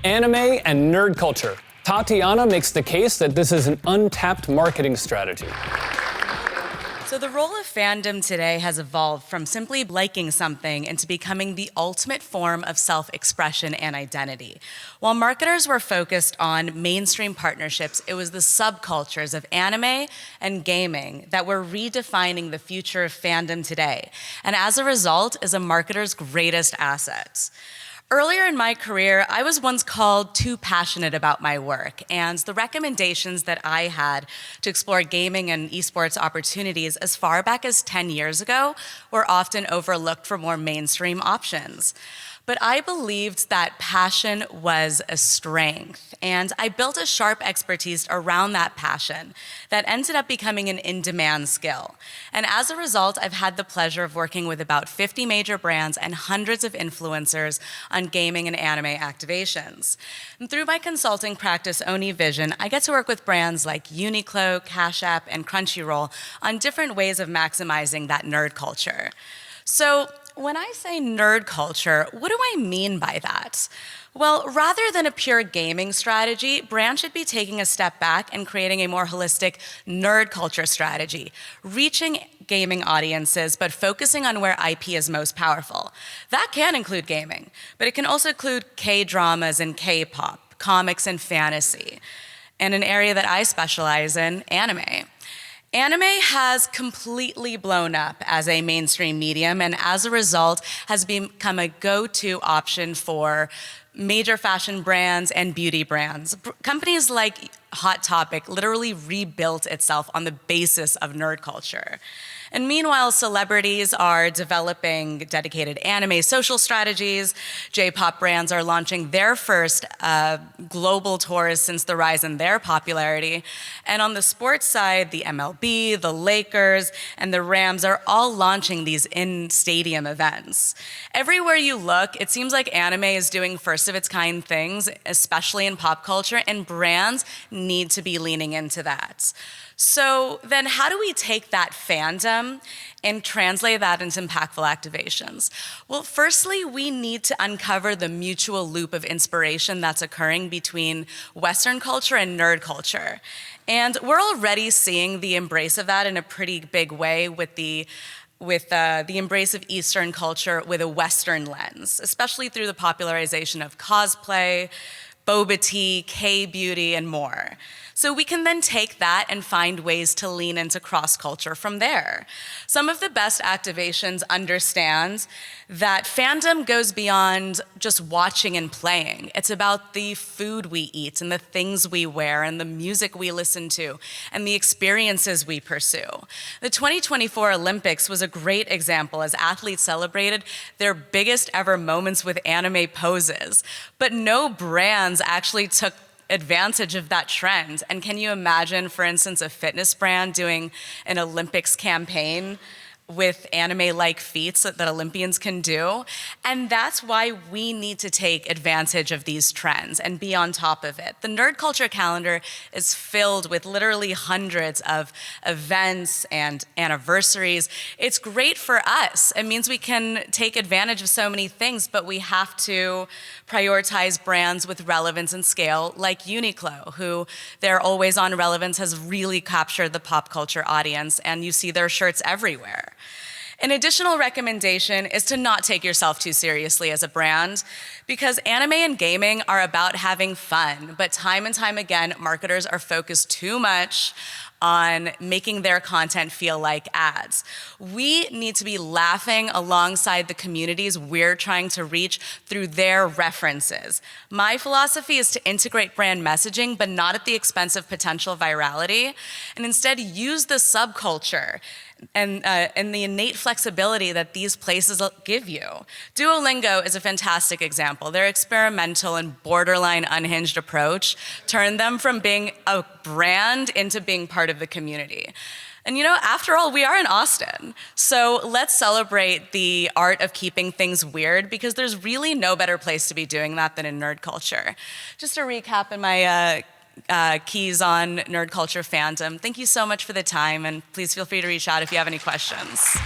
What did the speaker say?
Anime and nerd culture. Tatiana makes the case that this is an untapped marketing strategy. So the role of fandom today has evolved from simply liking something into becoming the ultimate form of self-expression and identity. While marketers were focused on mainstream partnerships, it was the subcultures of anime and gaming that were redefining the future of fandom today, and as a result, is a marketer's greatest asset. Earlier in my career, I was once called too passionate about my work, and the recommendations that I had to explore gaming and esports opportunities as far back as 10 years ago were often overlooked for more mainstream options. But I believed that passion was a strength, and I built a sharp expertise around that passion that ended up becoming an in-demand skill. And as a result, I've had the pleasure of working with about 50 major brands and hundreds of influencers on gaming and anime activations. And through my consulting practice, Oni Vision, I get to work with brands like Uniqlo, Cash App, and Crunchyroll on different ways of maximizing that nerd culture. So, when I say nerd culture, what do I mean by that? Well, rather than a pure gaming strategy, brands should be taking a step back and creating a more holistic nerd culture strategy, reaching gaming audiences, but focusing on where IP is most powerful. That can include gaming, but it can also include K-dramas and K-pop, comics and fantasy, and an area that I specialize in, anime. Anime has completely blown up as a mainstream medium, and as a result has become a go-to option for major fashion brands and beauty brands. Companies like Hot Topic literally rebuilt itself on the basis of nerd culture. And meanwhile, celebrities are developing dedicated anime social strategies. J-pop brands are launching their first global tours since the rise in their popularity. And on the sports side, the MLB, the Lakers, and the Rams are all launching these in-stadium events. Everywhere you look, it seems like anime is doing first-of-its-kind things, especially in pop culture, and brands need to be leaning into that. So then how do we take that fandom and translate that into impactful activations? Well, firstly, we need to uncover the mutual loop of inspiration that's occurring between Western culture and nerd culture. And we're already seeing the embrace of that in a pretty big way with the embrace of Eastern culture with a Western lens, especially through the popularization of cosplay, boba tea, K-beauty, and more. So we can then take that and find ways to lean into cross-culture from there. Some of the best activations understand that fandom goes beyond just watching and playing. It's about the food we eat and the things we wear and the music we listen to and the experiences we pursue. The 2024 Olympics was a great example as athletes celebrated their biggest ever moments with anime poses, but no brands actually took advantage of that trend. And can you imagine, for instance, a fitness brand doing an Olympics campaign with anime-like feats that Olympians can do? And that's why we need to take advantage of these trends and be on top of it. The nerd culture calendar is filled with literally hundreds of events and anniversaries. It's great for us. It means we can take advantage of so many things, but we have to prioritize brands with relevance and scale like Uniqlo, who their always-on relevance has really captured the pop culture audience, and you see their shirts everywhere. An additional recommendation is to not take yourself too seriously as a brand, because anime and gaming are about having fun, but time and time again, marketers are focused too much on making their content feel like ads. We need to be laughing alongside the communities we're trying to reach through their references. My philosophy is to integrate brand messaging, but not at the expense of potential virality, and instead use the subculture and the innate flexibility that these places give you. Duolingo is a fantastic example. Their experimental and borderline unhinged approach turned them from being a brand into being part of the community. And you know, after all, we are in Austin. So let's celebrate the art of keeping things weird, because there's really no better place to be doing that than in nerd culture. Just to recap in my keys on nerd culture fandom. Thank you so much for the time, and please feel free to reach out if you have any questions.